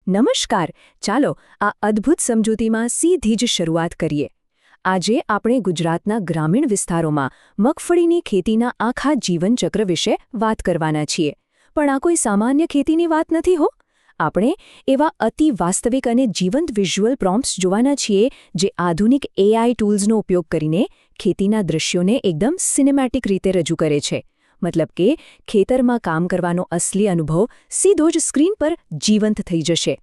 નમસ્કાર. ચાલો આ અદ્ભુત સમજૂતીમાં સીધી જ શરૂઆત કરીએ. આજે આપણે ગુજરાતના ગ્રામીણ વિસ્તારોમાં મગફળીની ખેતીના આખા જીવનચક્ર વિશે વાત કરવાના છીએ. પણ આ કોઈ સામાન્ય ખેતીની વાત નથી હો. આપણે એવા અતિ વાસ્તવિક અને જીવંત વિઝ્યુઅલ પ્રોમ્પ્ટ્સ જોવાના છીએ જે આધુનિક AI ટૂલ્સનો ઉપયોગ કરીને ખેતીના દૃશ્યોને એકદમ સિનેમેટિક રીતે રજૂ કરે છે. મતલબ કે ખેતરમાં કામ કરવાનો અસલી અનુભવ સીધો જ સ્ક્રીન પર જીવંત થઈ જશે.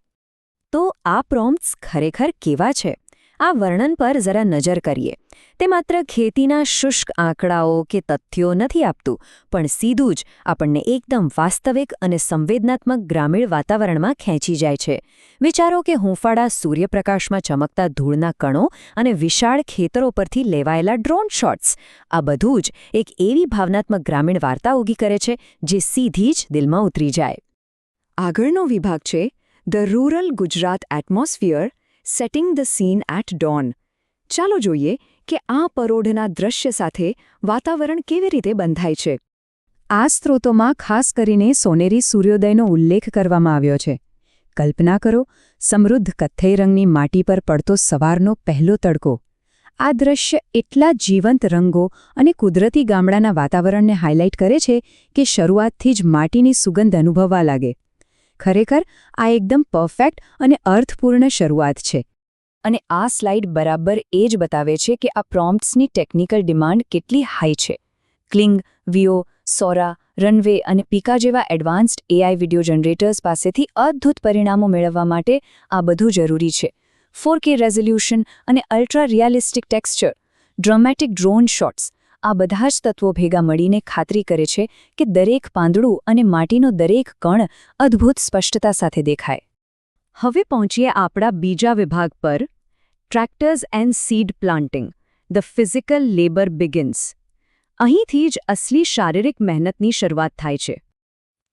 તો આ પ્રોમ્પ્ટ્સ ખરેખર કેવા છે? આ વર્ણન પર જરા નજર કરીએ. તે માત્ર ખેતીના શુષ્ક આંકડાઓ કે તથ્યો નથી આપતું, પણ સીધું જ આપણને એકદમ વાસ્તવિક અને સંવેદનાત્મક ગ્રામીણ વાતાવરણમાં ખેંચી જાય છે. વિચારો કે હૂંફાળા સૂર્યપ્રકાશમાં ચમકતા ધૂળના કણો અને વિશાળ ખેતરો પરથી લેવાયેલા ડ્રોન શોટ્સ. આ બધું જ એક એવી ભાવનાત્મક ગ્રામીણ વાર્તા ઊભી કરે છે જે સીધી જ દિલમાં ઉતરી જાય. આગળનો વિભાગ છે the rural Gujarat atmosphere setting the scene at dawn. ચાલો જોઈએ કે આ પરોઢના દ્રશ્ય સાથે વાતાવરણ કેવી રીતે બંધાય છે. આ સ્ત્રોતોમાં ખાસ કરીને સોનેરી સૂર્યોદયનો ઉલ્લેખ કરવામાં આવ્યો છે. કલ્પના કરો, સમૃદ્ધ કથ્થઈ રંગની માટી પર પડતો સવારનો પહેલો તડકો. આ દ્રશ્ય એટલા જીવંત રંગો અને કુદરતી ગામડાના વાતાવરણને હાઇલાઇટ કરે છે કે શરૂઆતથી જ માટીની સુગંધ અનુભવવા લાગે. ખરેખર આ એકદમ પરફેક્ટ અને અર્થપૂર્ણ શરૂઆત છે. અને આ સ્લાઇડ બરાબર એ જ બતાવે છે કે આ પ્રોમ્પ્ટ્સની ટેકનિકલ ડિમાન્ડ કેટલી હાઈ છે. ક્લિંગ, વિયો, સોરા, રનવે અને પીકા જેવા એડવાન્સ્ડ AI વિડિયો જનરેટર્સ પાસેથી અદ્ભુત પરિણામો મેળવવા માટે આ બધું જરૂરી છે. 4K રેઝોલ્યુશન અને ultra realistic texture, dramatic drone shots, આ બધા જ તત્વો ભેગા મળીને ખાતરી કરે છે કે દરેક પાંદડું અને માટીનો દરેક કણ અદ્ભુત સ્પષ્ટતા સાથે દેખાય. હવે પહોંચીએ આપણા બીજા વિભાગ પર, tractors and seed planting, the physical labour begins. અહીંથી જ અસલી શારીરિક મહેનતની શરૂઆત થાય છે.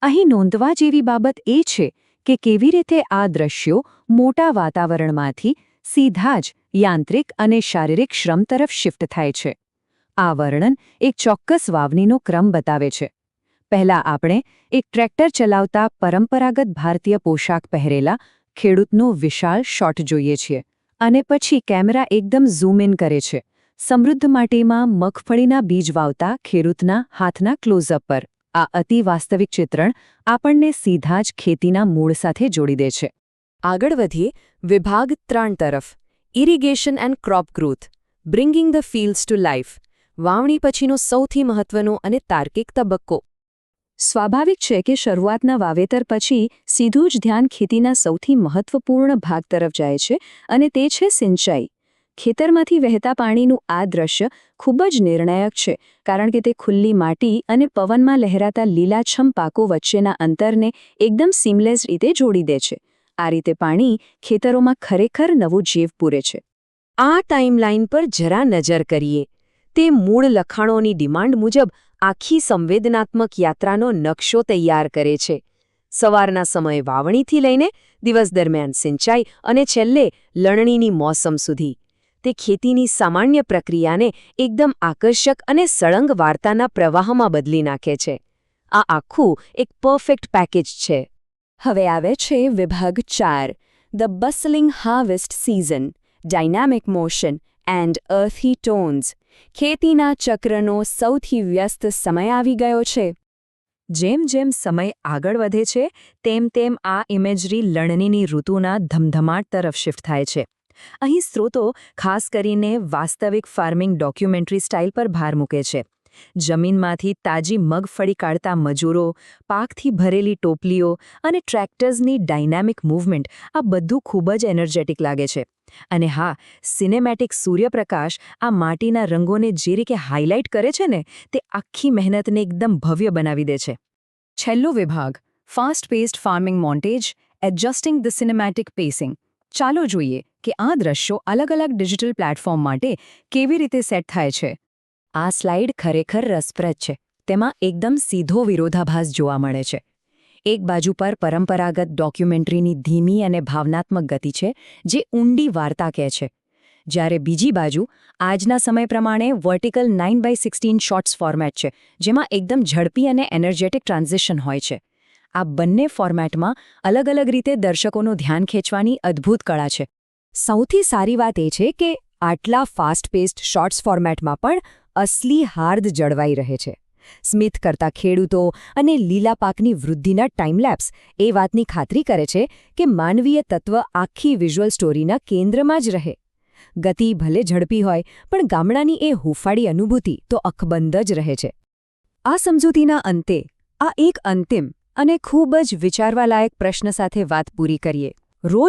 અહીં નોંધવા જેવી બાબત એ છે કે કેવી રીતે આ દ્રશ્યો મોટા વાતાવરણમાંથી સીધા જ યાંત્રિક અને શારીરિક શ્રમ તરફ શિફ્ટ થાય છે. આ વર્ણન એક ચોક્કસ વાવણીનો ક્રમ બતાવે છે. પહેલાં આપણે એક ટ્રેક્ટર ચલાવતા પરંપરાગત ભારતીય પોશાક પહેરેલા ખેડૂતનો વિશાળ શોટ જોઈએ છીએ. અને પછી કેમેરા એકદમ ઝૂમ ઇન કરે છે સમૃદ્ધ માટીમાં મગફળીના બીજ વાવતા ખેડૂતના હાથના ક્લોઝઅપ પર. આ અતિ વાસ્તવિક ચિત્રણ આપણને સીધા જ ખેતીના મૂળ સાથે જોડી દે છે. આગળ વધીએ વિભાગ 3 તરફ, irrigation and crop growth, bringing the fields to life. વાવણી પછીનો સૌથી મહત્વનો અને તાર્કિક તબક્કો. સ્વાભાવિક છે કે શરૂઆતના વાવેતર પછી સીધું જ ધ્યાન ખેતીના સૌથી મહત્વપૂર્ણ ભાગ તરફ જાય છે અને તે છે સિંચાઈ. ખેતરમાંથી વહેતા પાણીનું આ દ્રશ્ય ખૂબ જ નિર્ણાયક છે, કારણ કે તે ખુલ્લી માટી અને પવનમાં લહેરાતા લીલાછમ પાકો વચ્ચેના અંતરને એકદમ સીમલેસ રીતે જોડી દે છે. આ રીતે પાણી ખેતરોમાં ખરેખર નવું જીવ પૂરે છે. આ ટાઈમલાઈન પર જરા નજર કરીએ. તે મૂળ લખાણોની ડિમાન્ડ મુજબ આખી સંવેદનાત્મક યાત્રાનો નકશો તૈયાર કરે છે. સવારના સમયે વાવણીથી લઈને દિવસ દરમિયાન સિંચાઈ અને છેલ્લે લણણીની મોસમ સુધી. તે ખેતીની સામાન્ય પ્રક્રિયાને એકદમ આકર્ષક અને સળંગ વાર્તાના પ્રવાહમાં બદલી નાખે છે. આ આખું એક પરફેક્ટ પેકેજ છે. હવે આવે છે વિભાગ 4, the bustling harvest season, dynamic motion and earthy tones. ખેતીના ચક્રનો સૌથી વ્યસ્ત સમય આવી ગયો છે. જેમ જેમ સમય આગળ વધે છે તેમ તેમ આ ઇમેજરી લણણીની ઋતુના ધમધમાટ તરફ શિફ્ટ થાય છે. અહીં સ્ત્રોતો ખાસ કરીને વાસ્તવિક ફાર્મિંગ ડોક્યુમેન્ટરી સ્ટાઇલ પર ભાર મૂકે છે. જમીનમાંથી તાજી મગફળી કાઢતા મજૂરો, પાકથી ભરેલી ટોપલીઓ અને ટ્રેક્ટર્સની ડાયનામિક મૂવમેન્ટ, આ બધું ખૂબ જ એનર્જેટિક લાગે છે. અને હા, સિનેમેટિક સૂર્યપ્રકાશ આ માટીના રંગોને જે રીતે હાઇલાઇટ કરે છે ને, તે આખી મહેનતને એકદમ ભવ્ય બનાવી દે છે. છેલ્લો વિભાગ, fast paced farming montage, adjusting the cinematic pacing. ચાલો જોઈએ કે આ દ્રશ્યો અલગ અલગ ડિજિટલ પ્લેટફોર્મ માટે કેવી રીતે સેટ થાય છે. આ સ્લાઇડ ખરેખર રસપ્રદ છે. તેમાં એકદમ સીધો વિરોધાભાસ જોવા મળે છે. એક બાજુ પર પરંપરાગત ડોક્યુમેન્ટરીની ધીમી અને ભાવનાત્મક ગતિ છે, જે ઊંડી વાર્તા કહે છે. જ્યારે બીજી બાજુ આજના સમય પ્રમાણે વર્ટિકલ 9:16 શોટ્સ ફોર્મેટ છે, જેમાં એકદમ ઝડપી અને એનર્જેટિક ટ્રાન્ઝિશન હોય છે. આ બંને ફોર્મેટમાં અલગ અલગ રીતે દર્શકોનું ધ્યાન ખેંચવાની અદ્ભુત કળા છે. સૌથી સારી વાત એ છે કે આટલા ફાસ્ટ પેસ્ડ શોર્ટ્સ ફોર્મેટમાં પણ અસલી હાર્દ જળવાઈ રહે છે. સ્મિત કરતા ખેડૂતો અને લીલા પાકની વૃદ્ધિના ટાઈમલેપ્સ એ વાતની ખાતરી કરે છે કે માનવીય તત્વ આખી વિઝ્યુઅલ સ્ટોરીના કેન્દ્રમાં જ રહે. ગતિ ભલે ઝડપી હોય પણ ગામડાની એ હૂંફાળી અનુભૂતિ તો અકબંધ જ રહે છે. આ સમજૂતીના અંતે આ એક અંતિમ અને ખૂબ જ વિચારવાલાયક પ્રશ્ન સાથે વાત પૂરી કરીએ. રોજ